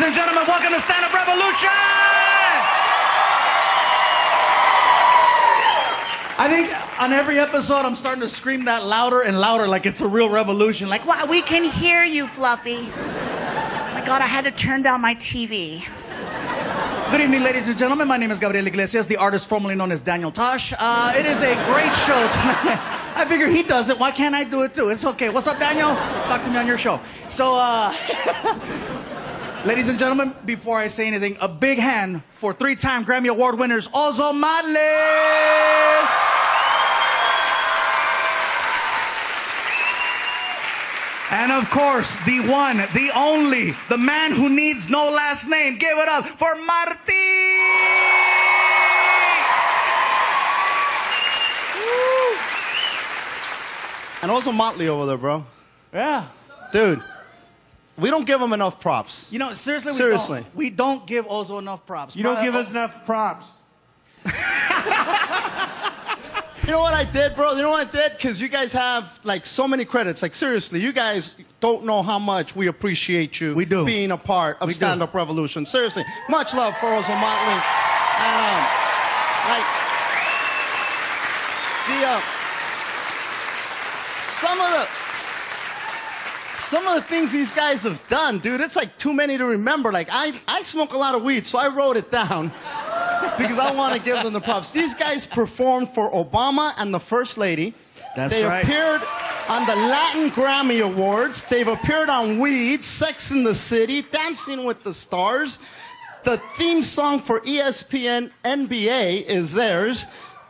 and gentlemen, welcome to Stand Up Revolution! I think on every episode, I'm starting to scream that louder and louder like it's a real revolution. Like, wow, We can hear you, Fluffy. Oh my God, I had to turn down my TV. good evening, ladies and gentlemen. My name is Gabriel Iglesias, the artist formerly known as Daniel Tosh. It is a great show tonight. I figure he does it. Why can't I do it too? It's okay. What's up, Daniel? Talk to me on your show. So, ladies and gentlemen, before I say anything, a big hand for 3-time Grammy Award winners, Ozo Male. And of course, the one, the only, the man who needs no last name. Give it up for Marti! Woo. And also Motley over there, bro. Yeah. Dude, we don't give him enough props. You know, seriously, Seriously. We don't give Ozo enough props. You don't give us enough props. You know what I did, bro? You know what I did? Because you guys have, like, so many credits. Like, seriously, you guys don't know how much we appreciate you We do. being a part of Stand Up Revolution. Seriously, much love for Ozo Motley. And, like, some of the things these guys have done, dude, it's like too many to remember. Like, I smoke a lot of weed, so I wrote it down. Because I want to give them the props. These guys performed for Obama and the First Lady. That's they right. appeared on the Latin Grammy Awards. They've appeared on Weed, Sex in the City, Dancing with the Stars. The theme song for ESPN NBA is theirs.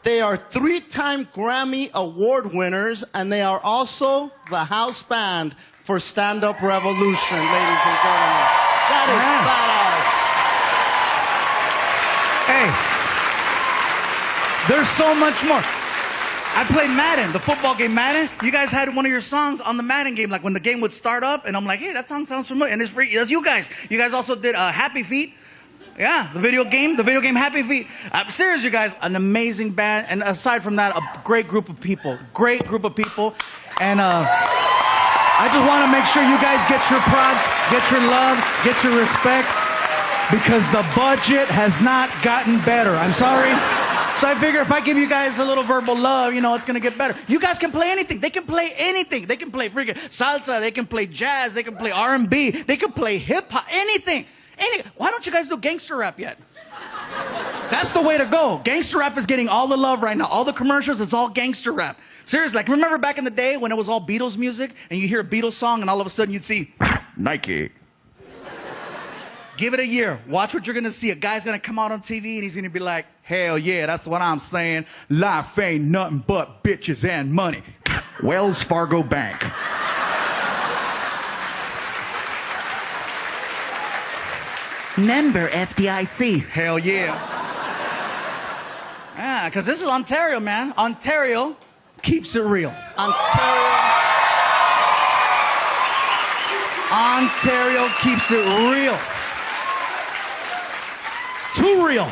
They are 3-time Grammy Award winners, and they are also the house band for Stand Up Revolution, ladies and gentlemen. That is badass. Hey, there's so much more. I played Madden, the football game Madden. You guys had one of your songs on the Madden game, like when the game would start up, and I'm like, hey, that song sounds familiar, and it's free. That's you guys. You guys also did Happy Feet. Yeah, the video game Happy Feet. Serious, you guys, an amazing band, and aside from that, a great group of people. And I just want to make sure you guys get your props, get your love, get your respect. Because the budget has not gotten better. I'm sorry. So I figure if I give you guys a little verbal love, you know, it's going to get better. You guys can play anything. They can play anything. They can play freaking salsa. They can play jazz. They can play R&B. They can play hip-hop. Anything. Why don't you guys do gangster rap yet? That's the way to go. Gangster rap is getting all the love right now. All the commercials, it's all gangster rap. Seriously, like remember back in the day when it was all Beatles music and you hear a Beatles song and all of a sudden you'd see Nike. Give it a year. Watch what you're going to see. A guy's going to come out on TV and he's going to be like, hell yeah, that's what I'm saying. Life ain't nothing but bitches and money. Wells Fargo Bank. Member FDIC. Hell yeah. Yeah, because this is Ontario, man. Ontario keeps it real. Ontario keeps it real. Too real.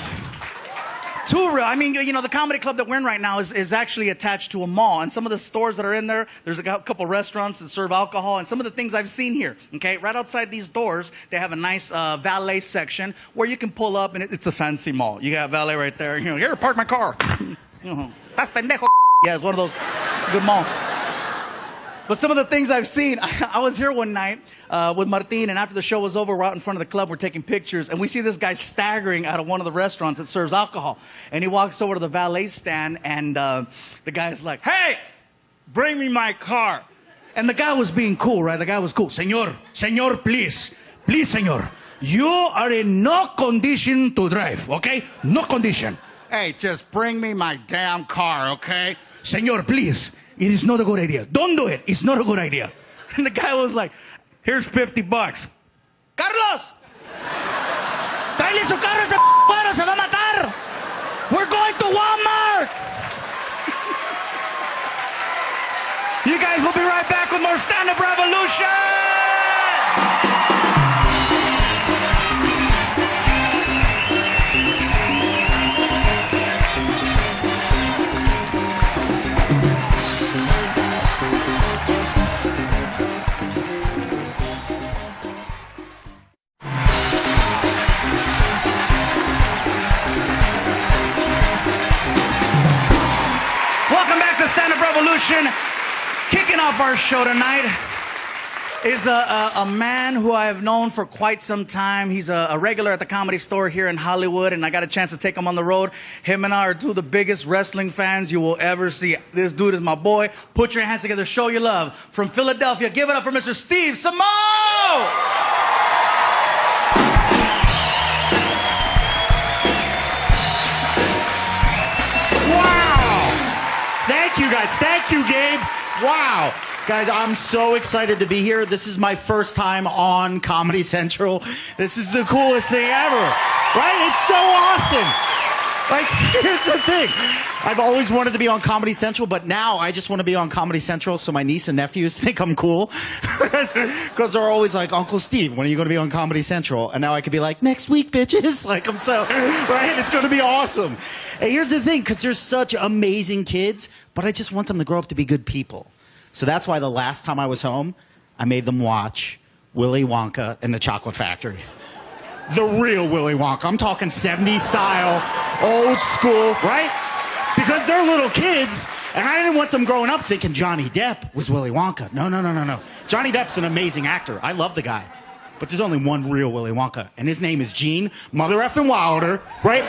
I mean, you know, the comedy club that we're in right now is actually attached to a mall. And some of the stores that are in there, there's a couple restaurants that serve alcohol. And some of the things I've seen here, okay, right outside these doors, they have a nice valet section where you can pull up, and it's a fancy mall. You got valet right there. You know, here, park my car. That's pendejo. Yeah, it's one of those good malls. But some of the things I've seen, I was here one night with Martin, and after the show was over, we're out in front of the club, we're taking pictures, and we see this guy staggering out of one of the restaurants that serves alcohol. And he walks over to the valet stand, and the guy's like, hey, bring me my car. And the guy was being cool, right? The guy was cool. Señor, please, señor. You are in no condition to drive, okay? No condition. Hey, just bring me my damn car, okay? Señor, please. It is not a good idea. Don't do it. It's not a good idea. And the guy was like, here's $50. Carlos! Tráele su carro, ese güero se va a matar! We're going to Walmart! You guys will be right back with more Stand Up Revolution! Nation, kicking off our show tonight is a man who I have known for quite some time. He's a regular at the Comedy Store here in Hollywood, and I got a chance to take him on the road. Him and I are two of the biggest wrestling fans you will ever see. This dude is my boy. Put your hands together, show your love. From Philadelphia, give it up for Mr. Steve Simeone! Thank you, guys. Thank you, Gabe. Wow. Guys, I'm so excited to be here. This is my first time on Comedy Central. This is the coolest thing ever, right? It's so awesome. Like, here's the thing. I've always wanted to be on Comedy Central, but now I just want to be on Comedy Central so my niece and nephews think I'm cool. Because they're always like, Uncle Steve, when are you going to be on Comedy Central? And now I could be like, next week, bitches. Like, I'm so, right? It's going to be awesome. And here's the thing, because they're such amazing kids, but I just want them to grow up to be good people. So that's why the last time I was home, I made them watch Willy Wonka and the Chocolate Factory. The real Willy Wonka. I'm talking 70s style, old school, right? Because they're little kids, and I didn't want them growing up thinking Johnny Depp was Willy Wonka. No. Johnny Depp's an amazing actor. I love the guy. But there's only one real Willy Wonka, and his name is Gene Mother Effin' Wilder, right?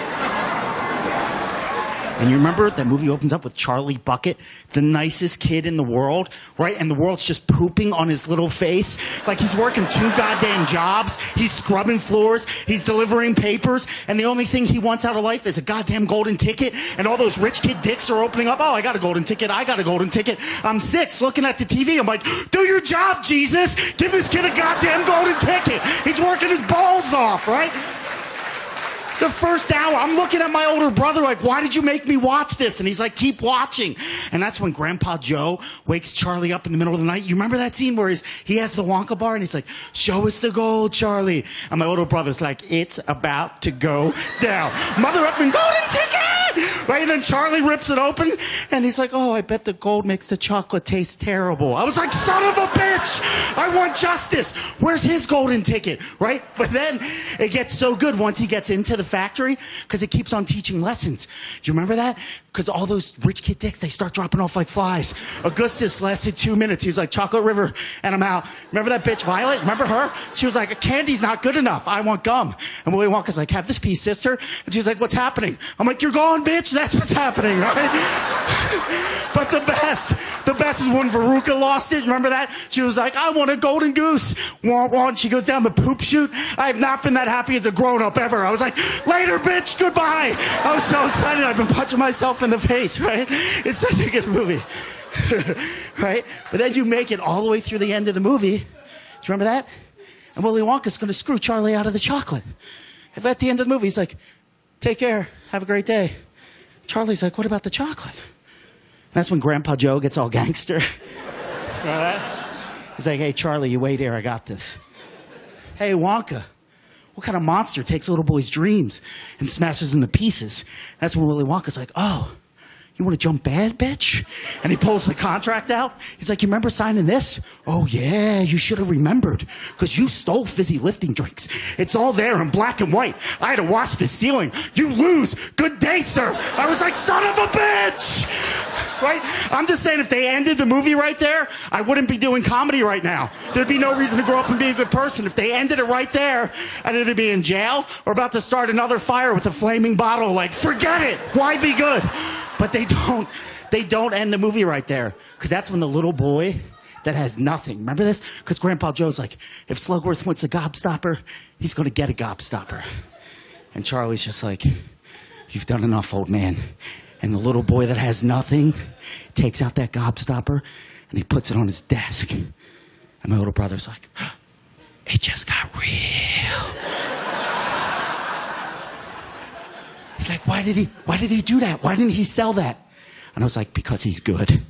And you remember that movie opens up with Charlie Bucket, the nicest kid in the world, right? And the world's just pooping on his little face. Like he's working 2 goddamn jobs. He's scrubbing floors. He's delivering papers. And the only thing he wants out of life is a goddamn golden ticket. And all those rich kid dicks are opening up. Oh, I got a golden ticket. I got a golden ticket. I'm 6 looking at the TV. I'm like, do your job, Jesus. Give this kid a goddamn golden ticket. He's working his balls off, right? The first hour, I'm looking at my older brother like, why did you make me watch this? And he's like, keep watching. And that's when Grandpa Joe wakes Charlie up in the middle of the night. You remember that scene where he has the Wonka bar and he's like, show us the gold, Charlie. And my older brother's like, it's about to go down. Mother effing golden ticket! Right? And then Charlie rips it open and he's like, oh, I bet the gold makes the chocolate taste terrible. I was like, son of a bitch! I want justice. Where's his golden ticket? Right? But then it gets so good once he gets into the factory because it keeps on teaching lessons. Do you remember that? Because all those rich kid dicks, they start dropping off like flies. Augustus lasted 2 minutes. He was like, chocolate river, and I'm out. Remember that bitch Violet? Remember her? She was like, candy's not good enough. I want gum. And Willy Wonka's like, have this piece, sister. And she's like, what's happening? I'm like, you're gone, bitch. That's what's happening, right? But the best is when Veruca lost it. Remember that? She was like, I want a golden goose. Want. She goes down the poop chute. I have not been that happy as a grown-up ever. I was like, later, bitch, goodbye. I was so excited. I've been punching myself in the face, right? It's such a good movie, right? But then you make it all the way through the end of the movie. Do you remember that? And Willy Wonka's going to screw Charlie out of the chocolate. And at the end of the movie, he's like, take care. Have a great day. Charlie's like, what about the chocolate? And that's when Grandpa Joe gets all gangster. He's like, hey, Charlie, you wait here. I got this. Hey, Wonka. What kind of monster takes a little boy's dreams and smashes them to pieces? That's when Willy Wonka's like, oh, you want to jump bad, bitch? And he pulls the contract out. He's like, you remember signing this? Oh, yeah, you should have remembered because you stole fizzy lifting drinks. It's all there in black and white. I had to wash the ceiling. You lose. Good day, sir. I was like, son of a bitch. Right? I'm just saying if they ended the movie right there, I wouldn't be doing comedy right now. There'd be no reason to grow up and be a good person. If they ended it right there, I'd either be in jail or about to start another fire with a flaming bottle. Like, forget it. Why be good? But they don't end the movie right there. Because that's when the little boy that has nothing. Remember this? Because Grandpa Joe's like, if Slugworth wants a gobstopper, he's going to get a gobstopper. And Charlie's just like, you've done enough, old man. And the little boy that has nothing takes out that gobstopper and he puts it on his desk. And my little brother's like, it just got real. He's like, why did he do that? Why didn't he sell that? And I was like, because he's good.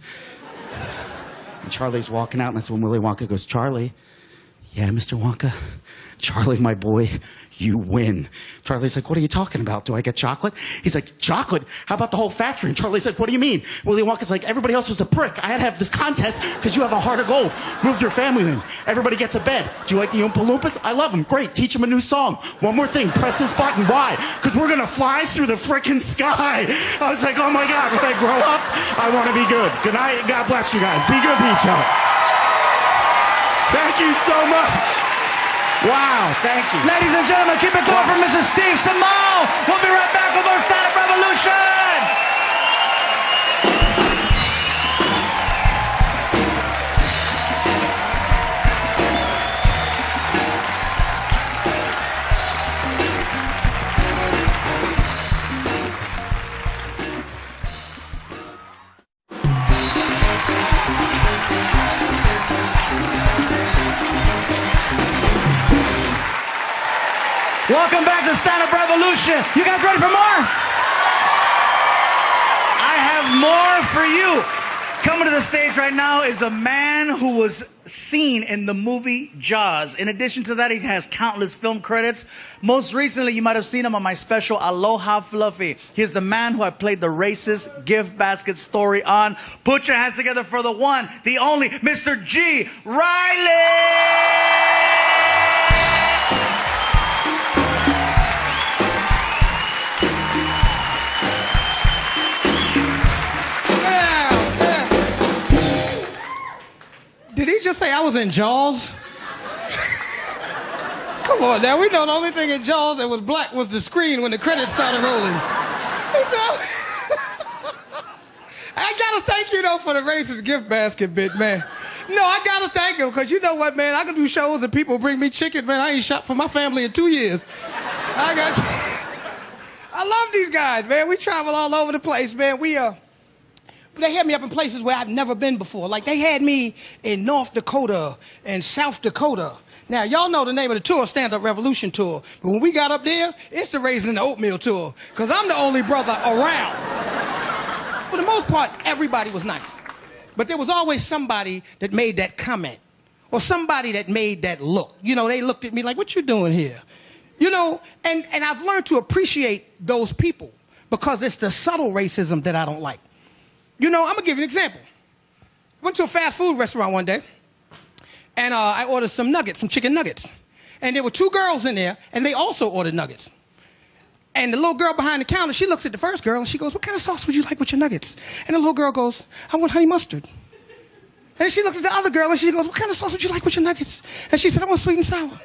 And Charlie's walking out, and that's when Willy Wonka goes, Charlie, yeah, Mr. Wonka, Charlie, my boy, you win. Charlie's like, what are you talking about? Do I get chocolate? He's like, chocolate? How about the whole factory? And Charlie's like, what do you mean? Willy Wonka's like, everybody else was a prick. I had to have this contest because you have a heart of gold. Moved your family in. Everybody gets a bed. Do you like the Oompa Loompas? I love them. Great. Teach them a new song. One more thing. Press this button. Why? Because we're going to fly through the frickin' sky. I was like, oh my God, when I grow up, I want to be good. Good night. God bless you guys. Be good to each other. Thank you so much. Wow, thank you. Ladies and gentlemen, keep it going for Mr. Steve Simeone. We'll be right back with more Stand Up Revolution. Welcome back to Stand Up Revolution. You guys ready for more? I have more for you. Coming to the stage right now is a man who was seen in the movie Jaws. In addition to that, he has countless film credits. Most recently, you might have seen him on my special Aloha Fluffy. He's the man who I played the racist gift basket story on. Put your hands together for the one, the only, Mr. G. Reilly! Did he just say I was in Jaws? Come on now, we know the only thing in Jaws that was black was the screen when the credits started rolling. I gotta thank you though for the racist gift basket bit, man. No, I gotta thank him, because you know what, man, I can do shows and people bring me chicken, man. I ain't shot for my family in 2 years. I love these guys, man. We travel all over the place, man. They had me up in places where I've never been before. Like, they had me in North Dakota and South Dakota. Now, y'all know the name of the tour, Stand Up Revolution Tour. But when we got up there, it's the Raisin and the Oatmeal Tour. Because I'm the only brother around. For the most part, everybody was nice. But there was always somebody that made that comment. Or somebody that made that look. You know, they looked at me like, what you doing here? You know, and I've learned to appreciate those people. Because it's the subtle racism that I don't like. You know, I'm going to give you an example. Went to a fast food restaurant one day, and I ordered some nuggets, some chicken nuggets. And there were 2 girls in there, and they also ordered nuggets. And the little girl behind the counter, she looks at the first girl, and she goes, what kind of sauce would you like with your nuggets? And the little girl goes, I want honey mustard. And then she looked at the other girl, and she goes, what kind of sauce would you like with your nuggets? And she said, I want sweet and sour.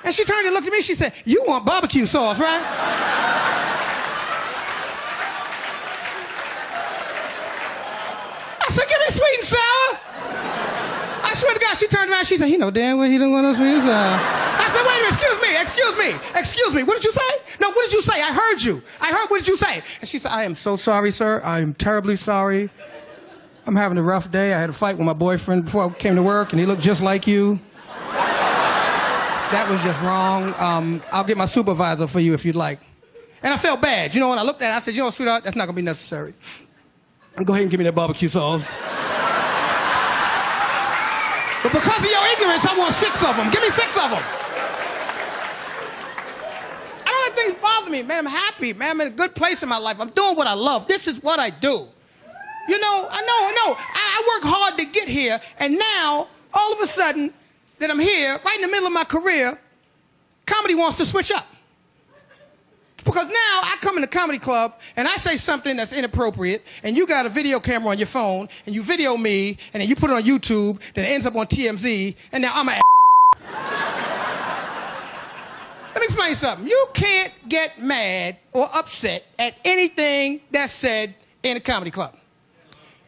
And she turned and looked at me, she said, you want barbecue sauce, right? I said, give me sweet and sour. I swear to God, she turned around, she said, he know damn well he don't want no sweet and sour. I said, wait a minute, excuse me. What did you say? No, what did you say? I heard you. What did you say? And she said, I am so sorry, sir. I am terribly sorry. I'm having a rough day. I had a fight with my boyfriend before I came to work, and he looked just like you. That was just wrong. I'll get my supervisor for you if you'd like. And I felt bad. You know, when I looked at it, I said, you know, sweetheart, that's not going to be necessary. Go ahead and give me that barbecue sauce. But because of your ignorance, I want 6 of them. Give me 6 of them. I don't let things bother me, man. I'm happy, man. I'm in a good place in my life. I'm doing what I love. This is what I do. You know, I know. I work hard to get here, and now, all of a sudden, that I'm here, right in the middle of my career, comedy wants to switch up. Because now I come in the comedy club and I say something that's inappropriate, and you got a video camera on your phone and you video me and then you put it on YouTube, then it ends up on TMZ, and now I'm a Let me explain something. You can't get mad or upset at anything that's said in a comedy club.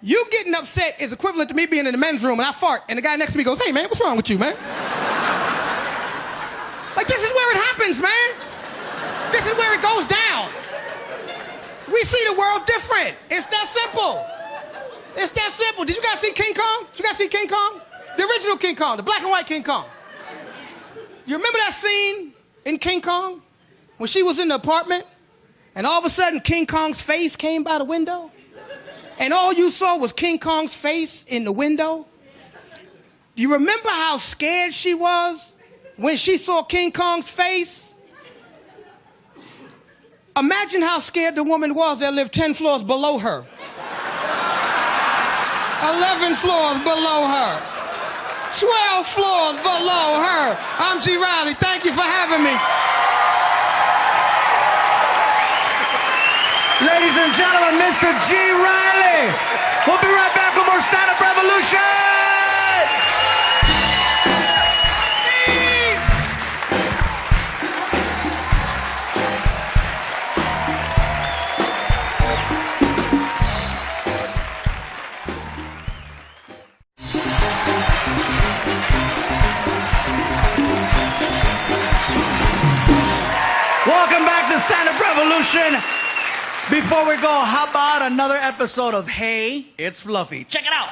You getting upset is equivalent to me being in the men's room and I fart and the guy next to me goes, hey man, what's wrong with you, man? Like, this is where it happens, man. This is where it goes down. We see the world different. It's that simple. It's that simple. Did you guys see King Kong? Did you guys see King Kong? The original King Kong, the black and white King Kong. You remember that scene in King Kong when she was in the apartment and all of a sudden King Kong's face came by the window? And all you saw was King Kong's face in the window? You remember how scared she was when she saw King Kong's face? Imagine how scared the woman was that lived 10 floors below her. 11 floors below her. 12 floors below her. I'm G. Reilly. Thank you for having me. Ladies and gentlemen, Mr. G. Reilly. We'll be right back with more Stand-Up Revolution. Welcome back to Stand-Up Revolution. Before we go, how about another episode of Hey, It's Fluffy? Check it out.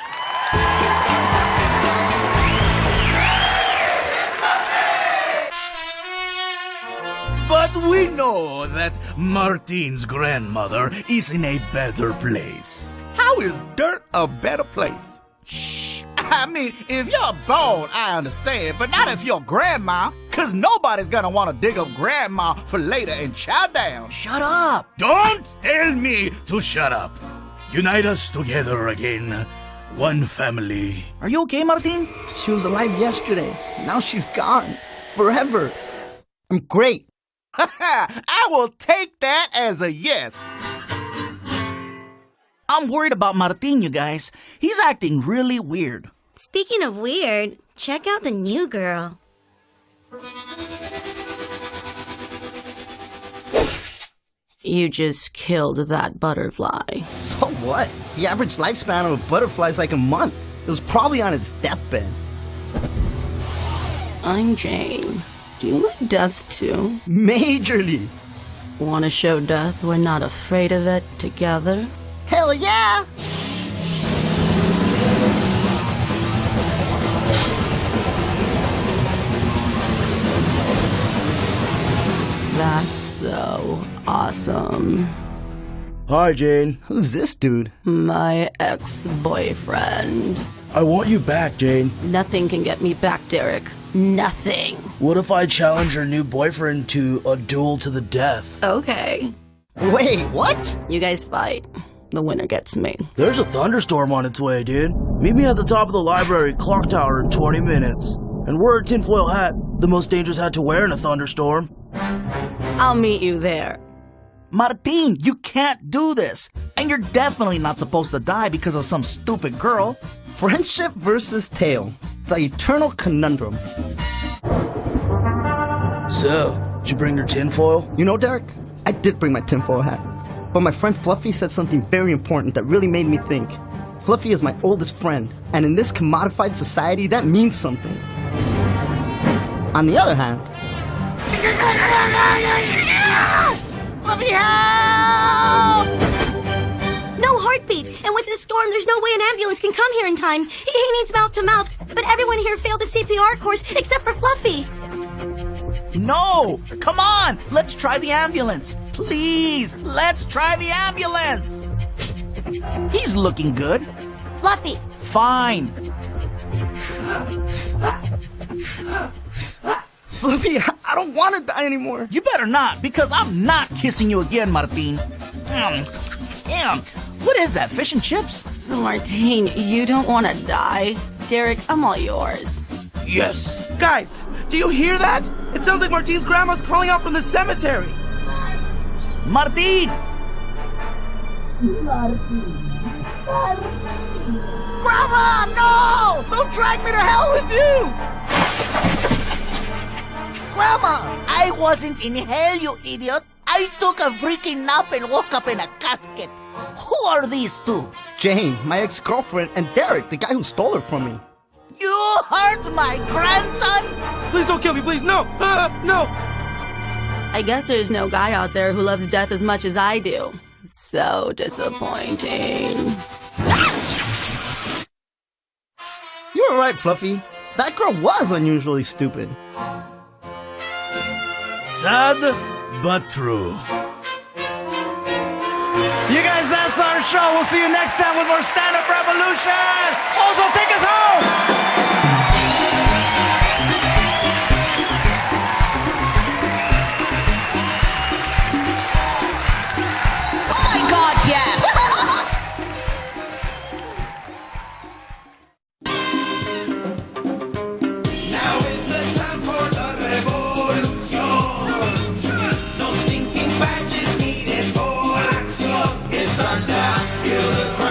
But we know that Martine's grandmother is in a better place. How is dirt a better place? Shh. I mean, if you're bold, I understand, but not if you're grandma, because nobody's gonna want to dig up grandma for later and chow down. Shut up! Don't tell me to shut up. Unite us together again. One family. Are you okay, Martin? She was alive yesterday. Now she's gone. Forever. I'm great. I will take that as a yes. I'm worried about Martin, you guys. He's acting really weird. Speaking of weird, check out the new girl. You just killed that butterfly. So what? The average lifespan of a butterfly is like a month. It was probably on its deathbed. I'm Jane. Do you like death too? Majorly. Want to show death we're not afraid of it together? Hell yeah! That's so awesome. Hi, Jane. Who's this dude? My ex-boyfriend. I want you back, Jane. Nothing can get me back, Derek. Nothing. What if I challenge your new boyfriend to a duel to the death? Okay. Wait, what? You guys fight. The winner gets me. There's a thunderstorm on its way, dude. Meet me at the top of the library clock tower in 20 minutes. And wear a tinfoil hat, the most dangerous hat to wear in a thunderstorm. I'll meet you there. Martin, you can't do this. And you're definitely not supposed to die because of some stupid girl. Friendship versus tail. The eternal conundrum. So, did you bring your tinfoil? You know, Derek, I did bring my tinfoil hat. But my friend Fluffy said something very important that really made me think. Fluffy is my oldest friend, and in this commodified society, that means something. On the other hand... Fluffy, help! No heartbeat, and with this storm, there's no way an ambulance can come here in time. He needs mouth-to-mouth, but everyone here failed the CPR course except for Fluffy. No! Come on! Let's try the ambulance! Please! Let's try the ambulance! He's looking good. Fluffy. Fine. Fluffy, I don't want to die anymore. You better not, because I'm not kissing you again, Martin. What is that, fish and chips? So, Martine, you don't want to die? Derek, I'm all yours. Yes. Guys, do you hear that? It sounds like Martine's grandma's calling out from the cemetery. Martin! Grandma, no! Don't drag me to hell with you! Grandma, I wasn't in hell, you idiot. I took a freaking nap and woke up in a casket. Who are these two? Jane, my ex-girlfriend, and Derek, the guy who stole her from me. You hurt my grandson? Please don't kill me, please, no! No! I guess there's no guy out there who loves death as much as I do. So disappointing. You were right, Fluffy. That girl was unusually stupid. Sad, but true. You guys, that's our show. We'll see you next time with more Stand-Up Revolution. Also, take us home. feel the